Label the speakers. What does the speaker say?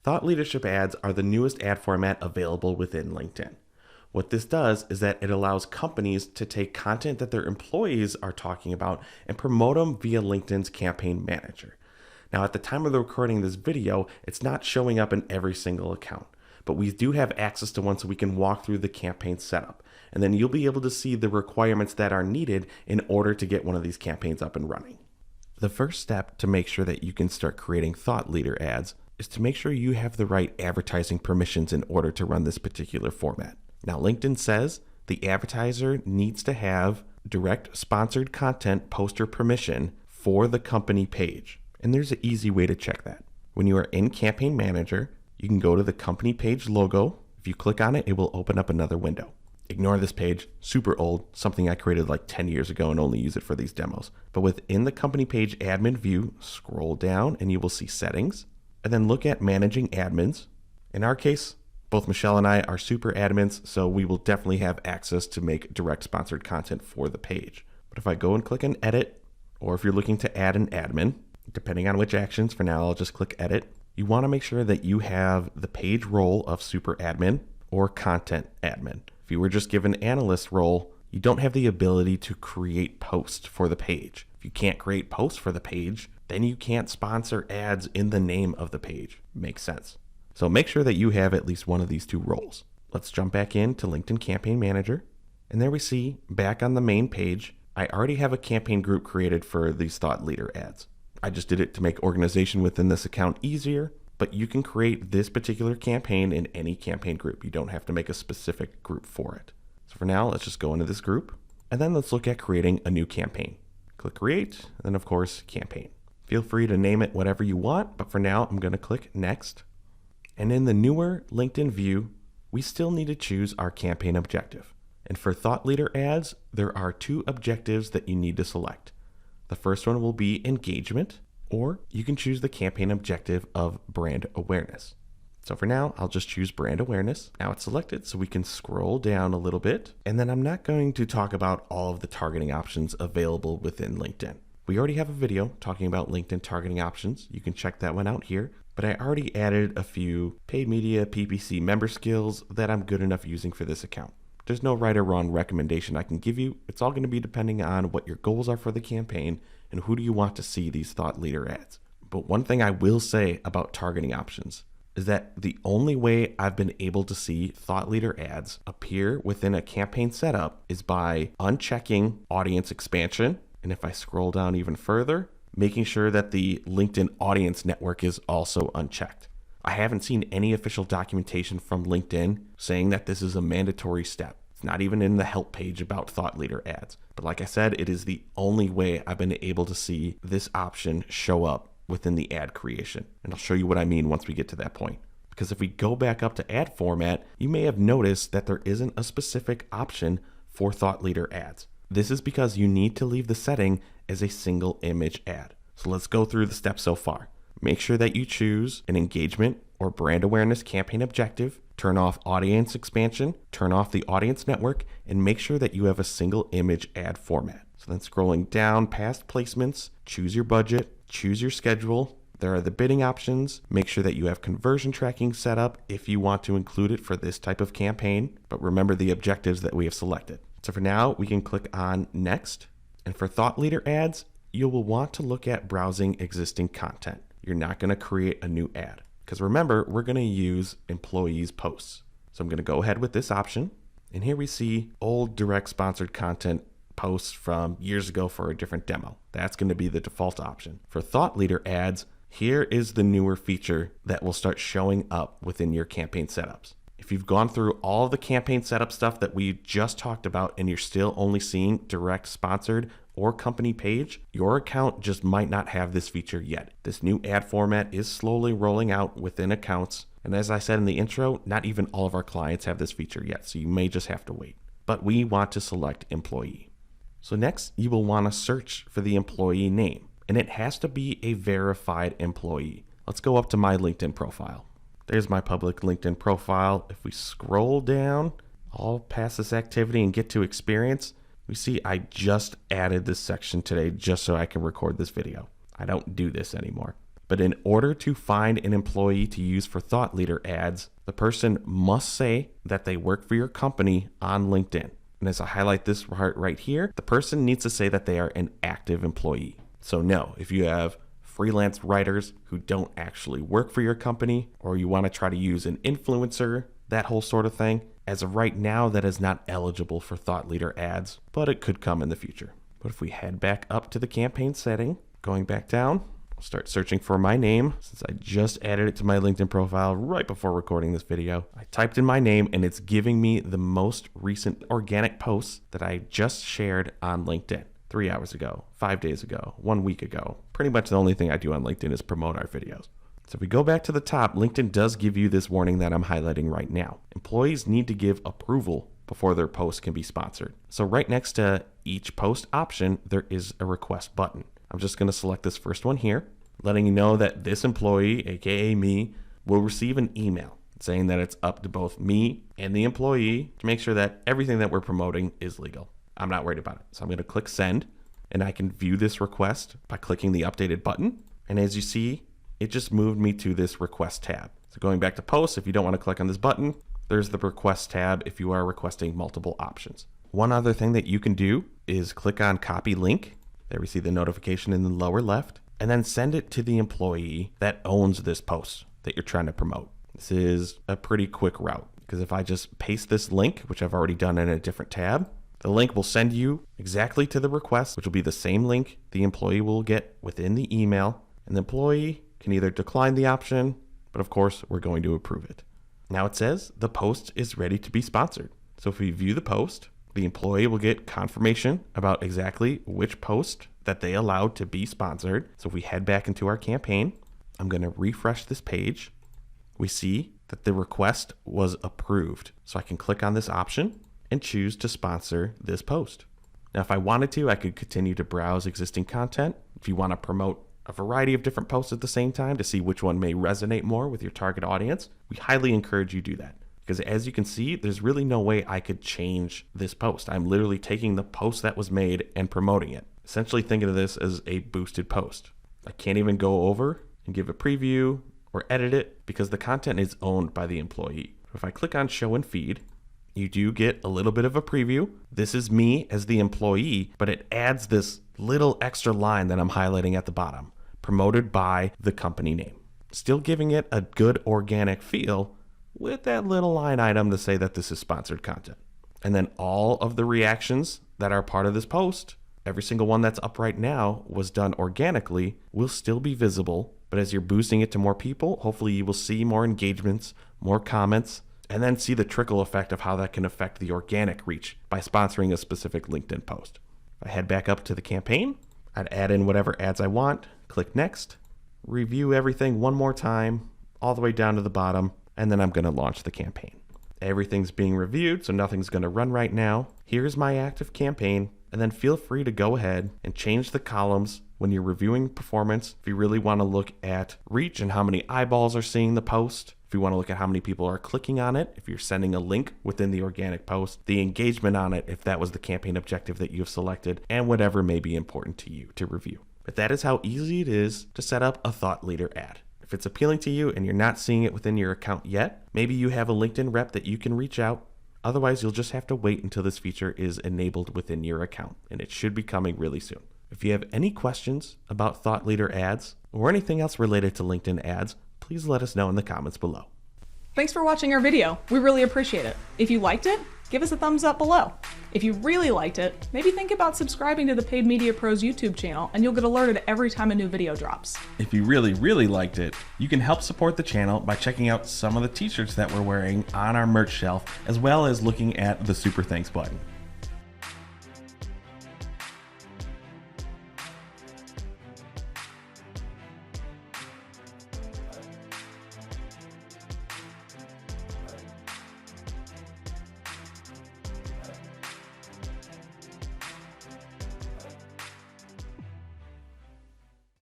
Speaker 1: Thought leadership ads are the newest ad format available within LinkedIn. What this does is that it allows companies to take content that their employees are talking about and promote them via LinkedIn's campaign manager. Now, at the time of the recording of this video, it's not showing up in every single account, but we do have access to one so we can walk through the campaign setup. And then you'll be able to see the requirements that are needed in order to get one of these campaigns up and running. The first step to make sure that you can start creating thought leader ads is to make sure you have the right advertising permissions in order to run this particular format. Now, LinkedIn says the advertiser needs to have direct sponsored content poster permission for the company page. And there's an easy way to check that. When you are in Campaign Manager, you can go to the company page logo. If you click on it, it will open up another window. Ignore this page, super old, something I created like 10 years ago and only use it for these demos. But within the company page admin view, scroll down and you will see settings, and then look at managing admins. In our case, both Michelle and I are super admins, so we will definitely have access to make direct sponsored content for the page. But if I go and click on edit, or if you're looking to add an admin, depending on which actions, for now I'll just click edit, you want to make sure that you have the page role of super admin or content admin. If you were just given analyst role, you don't have the ability to create posts for the page. If you can't create posts for the page, then you can't sponsor ads in the name of the page. Makes sense. So make sure that you have at least one of these two roles. Let's jump back into LinkedIn Campaign Manager. And there we see, back on the main page, I already have a campaign group created for these thought leader ads. I just did it to make organization within this account easier, but you can create this particular campaign in any campaign group. You don't have to make a specific group for it. So for now, let's just go into this group, and then let's look at creating a new campaign. Click Create, and then of course, Campaign. Feel free to name it whatever you want, but for now, I'm going to click Next. And in the newer LinkedIn view, we still need to choose our campaign objective. And for thought leader ads, there are two objectives that you need to select. The first one will be engagement, or you can choose the campaign objective of brand awareness. So for now, I'll just choose brand awareness. Now it's selected, so we can scroll down a little bit. And then I'm not going to talk about all of the targeting options available within LinkedIn. We already have a video talking about LinkedIn targeting options. You can check that one out here. But I already added a few paid media PPC member skills that I'm good enough using for this account. There's no right or wrong recommendation I can give you. It's all going to be depending on what your goals are for the campaign and who do you want to see these thought leader ads. But one thing I will say about targeting options is that the only way I've been able to see thought leader ads appear within a campaign setup is by unchecking audience expansion. And if I scroll down even further, making sure that the LinkedIn audience network is also unchecked. I haven't seen any official documentation from LinkedIn saying that this is a mandatory step. It's not even in the help page about thought leader ads. But like I said, it is the only way I've been able to see this option show up within the ad creation. And I'll show you what I mean once we get to that point. Because if we go back up to ad format, you may have noticed that there isn't a specific option for thought leader ads. This is because you need to leave the setting as a single image ad. So let's go through the steps so far. Make sure that you choose an engagement or brand awareness campaign objective, turn off audience expansion, turn off the audience network, and make sure that you have a single image ad format. So then scrolling down past placements, choose your budget, choose your schedule. There are the bidding options. Make sure that you have conversion tracking set up if you want to include it for this type of campaign, but remember the objectives that we have selected. So for now, we can click on Next. And for thought leader ads, you will want to look at browsing existing content. You're not going to create a new ad. Because remember, we're going to use employees' posts. So I'm going to go ahead with this option. And here we see old direct sponsored content posts from years ago for a different demo. That's going to be the default option. For thought leader ads, here is the newer feature that will start showing up within your campaign setups. If you've gone through all the campaign setup stuff that we just talked about and you're still only seeing direct sponsored or company page, your account just might not have this feature yet. This new ad format is slowly rolling out within accounts. And as I said in the intro, not even all of our clients have this feature yet, so you may just have to wait. But we want to select employee. So next, you will want to search for the employee name, and it has to be a verified employee. Let's go up to my LinkedIn profile. There's my public LinkedIn profile. If we scroll down, all past this activity and get to experience, we see I just added this section today just so I can record this video. I don't do this anymore. But in order to find an employee to use for thought leader ads, the person must say that they work for your company on LinkedIn. And as I highlight this part right here, the person needs to say that they are an active employee. So no, if you have freelance writers who don't actually work for your company, or you want to try to use an influencer, that whole sort of thing, as of right now, that is not eligible for thought leader ads, but it could come in the future. But if we head back up to the campaign setting, going back down, I'll start searching for my name since I just added it to my LinkedIn profile right before recording this video. I typed in my name and it's giving me the most recent organic posts that I just shared on LinkedIn 3 hours ago, 5 days ago, 1 week ago. Pretty much the only thing I do on LinkedIn is promote our videos. So if we go back to the top, LinkedIn does give you this warning that I'm highlighting right now. Employees need to give approval before their post can be sponsored. So right next to each post option, there is a request button. I'm just going to select this first one here, letting you know that this employee, aka me, will receive an email saying that it's up to both me and the employee to make sure that everything that we're promoting is legal. I'm not worried about it. So I'm going to click send, and I can view this request by clicking the updated button. And as you see, it just moved me to this request tab. So going back to posts, if you don't want to click on this button, there's the request tab if you are requesting multiple options. One other thing that you can do is click on copy link. There we see the notification in the lower left, and then send it to the employee that owns this post that you're trying to promote. This is a pretty quick route because if I just paste this link, which I've already done in a different tab, the link will send you exactly to the request, which will be the same link the employee will get within the email, and the employee can either decline the option, but of course we're going to approve it. Now it says the post is ready to be sponsored. So if we view the post, the employee will get confirmation about exactly which post that they allowed to be sponsored. So if we head back into our campaign, I'm going to refresh this page. We see that the request was approved. So I can click on this option and choose to sponsor this post. Now, if I wanted to, I could continue to browse existing content. If you want to promote a variety of different posts at the same time to see which one may resonate more with your target audience, we highly encourage you do that. Because as you can see, there's really no way I could change this post. I'm literally taking the post that was made and promoting it. Essentially thinking of this as a boosted post. I can't even go over and give a preview or edit it because the content is owned by the employee. If I click on show and feed, you do get a little bit of a preview. This is me as the employee, but it adds this little extra line that I'm highlighting at the bottom, promoted by the company name. Still giving it a good organic feel, with that little line item to say that this is sponsored content. And then all of the reactions that are part of this post, every single one that's up right now was done organically, will still be visible. But as you're boosting it to more people, hopefully you will see more engagements, more comments, and then see the trickle effect of how that can affect the organic reach by sponsoring a specific LinkedIn post. If I head back up to the campaign, I'd add in whatever ads I want, click next, review everything one more time, all the way down to the bottom, and then I'm going to launch the campaign. Everything's being reviewed, so nothing's going to run right now. Here's my active campaign, and then feel free to go ahead and change the columns when you're reviewing performance. If you really want to look at reach and how many eyeballs are seeing the post, if you want to look at how many people are clicking on it, if you're sending a link within the organic post, the engagement on it, if that was the campaign objective that you've selected, and whatever may be important to you to review. But that is how easy it is to set up a thought leader ad. If it's appealing to you and you're not seeing it within your account yet, maybe you have a LinkedIn rep that you can reach out. Otherwise, you'll just have to wait until this feature is enabled within your account, and it should be coming really soon. If you have any questions about thought leader ads or anything else related to LinkedIn ads, please let us know in the comments below.
Speaker 2: Thanks for watching our video. We really appreciate it. If you liked it, give us a thumbs up below. If you really liked it, maybe think about subscribing to the Paid Media Pros YouTube channel and you'll get alerted every time a new video drops.
Speaker 1: If you really liked it, you can help support the channel by checking out some of the t-shirts that we're wearing on our merch shelf, as well as looking at the Super Thanks button.